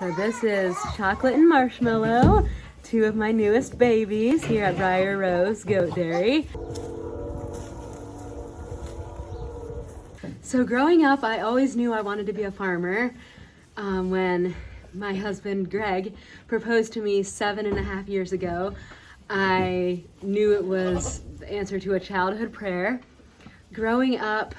So this is Chocolate and Marshmallow, two of my newest babies here at Briar Rose Goat Dairy. So growing up, I always knew I wanted to be a farmer. When my husband Greg proposed to me 7.5 years ago, I knew it was the answer to a childhood prayer. Growing up,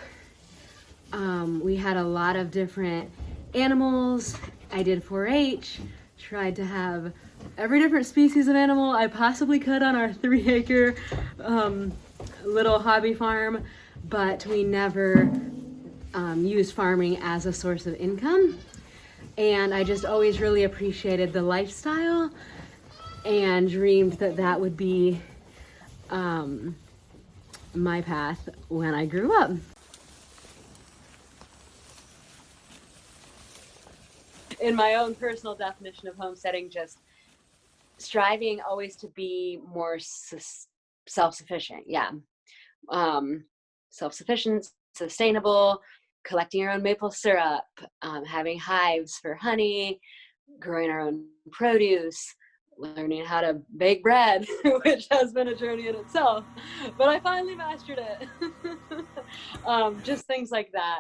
we had a lot of different animals. I did 4-H, tried to have every different species of animal I possibly could on our 3-acre little hobby farm, but we never used farming as a source of income. And I just always really appreciated the lifestyle and dreamed that that would be my path when I grew up. In my own personal definition of homesteading, just striving always to be more self-sufficient. Yeah. Self-sufficient, sustainable, collecting our own maple syrup, having hives for honey, growing our own produce, learning how to bake bread, which has been a journey in itself, but I finally mastered it. Just things like that.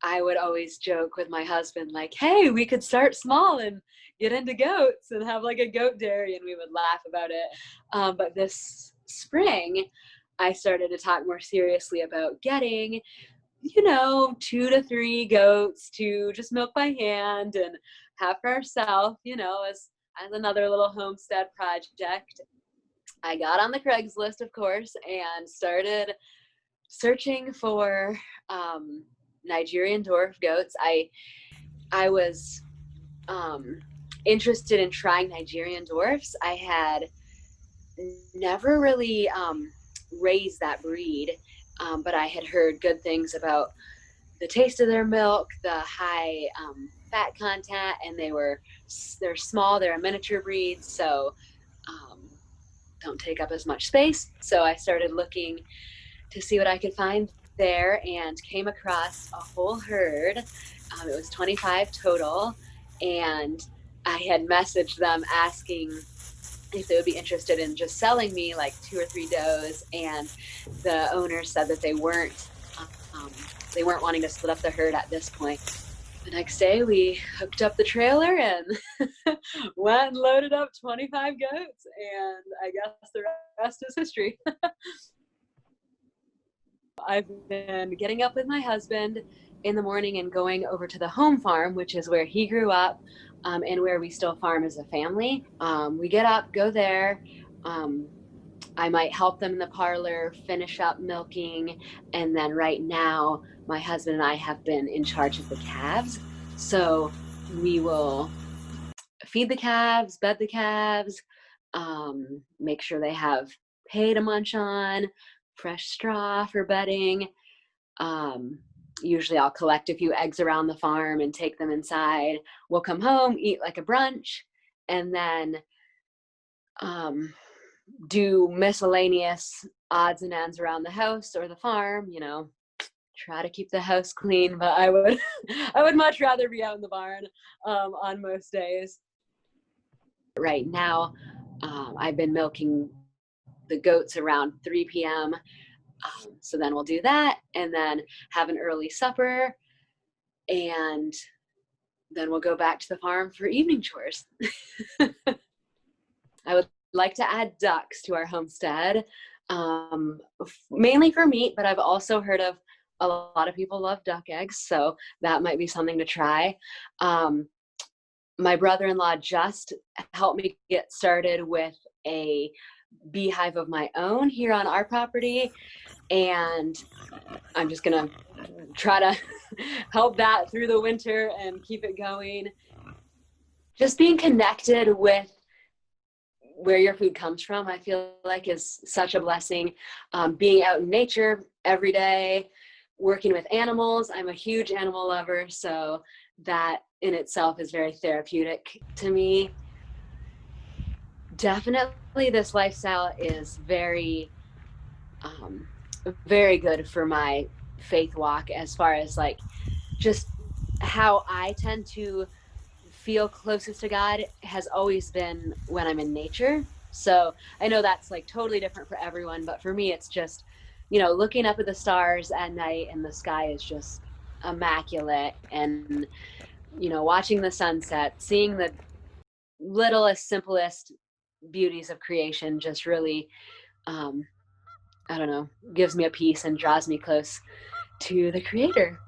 I would always joke with my husband, like, hey, we could start small and get into goats and have like a goat dairy, and we would laugh about it. But this spring, I started to talk more seriously about getting, 2 to 3 goats to just milk by hand and have for ourselves, as another little homestead project. I got on the Craigslist, of course, and started searching for Nigerian Dwarf Goats. I was interested in trying Nigerian Dwarfs. I had never really raised that breed, but I had heard good things about the taste of their milk, the high fat content, and they're small, they're a miniature breed, so don't take up as much space. So I started looking to see what I could find there and came across a whole herd. It was 25 total, and I had messaged them asking if they would be interested in just selling me like 2 or 3 does, and the owner said that they weren't wanting to split up the herd at this point. The next day we hooked up the trailer and went and loaded up 25 goats, and I guess the rest is history. I've been getting up with my husband in the morning and going over to the home farm, which is where he grew up, and where we still farm as a family. We get up, go there. I might help them in the parlor, finish up milking, and then right now my husband and I have been in charge of the calves. So we will feed the calves, bed the calves, make sure they have hay to munch on, fresh straw for bedding. Usually I'll collect a few eggs around the farm and take them inside. We'll come home, eat like a brunch, and then do miscellaneous odds and ends around the house or the farm, try to keep the house clean, but I would much rather be out in the barn on most days. Right now, I've been milking the goats around 3 p.m. So then we'll do that and then have an early supper, and then we'll go back to the farm for evening chores. I would like to add ducks to our homestead, mainly for meat, but I've also heard of a lot of people love duck eggs, so that might be something to try. My brother-in-law just helped me get started with a beehive of my own here on our property, and I'm just gonna try to help that through the winter and keep it going. Just being connected with where your food comes from, I feel like, is such a blessing. Being out in nature every day, working with animals. I'm a huge animal lover, so that in itself is very therapeutic to me. Definitely this lifestyle is very very good for my faith walk, as far as like just how I tend to feel closest to God has always been when I'm in nature. So I know that's like totally different for everyone, but for me, it's just, looking up at the stars at night and the sky is just immaculate. And, watching the sunset, seeing the littlest, simplest beauties of creation just really, um, I don't know, gives me a peace and draws me close to the creator.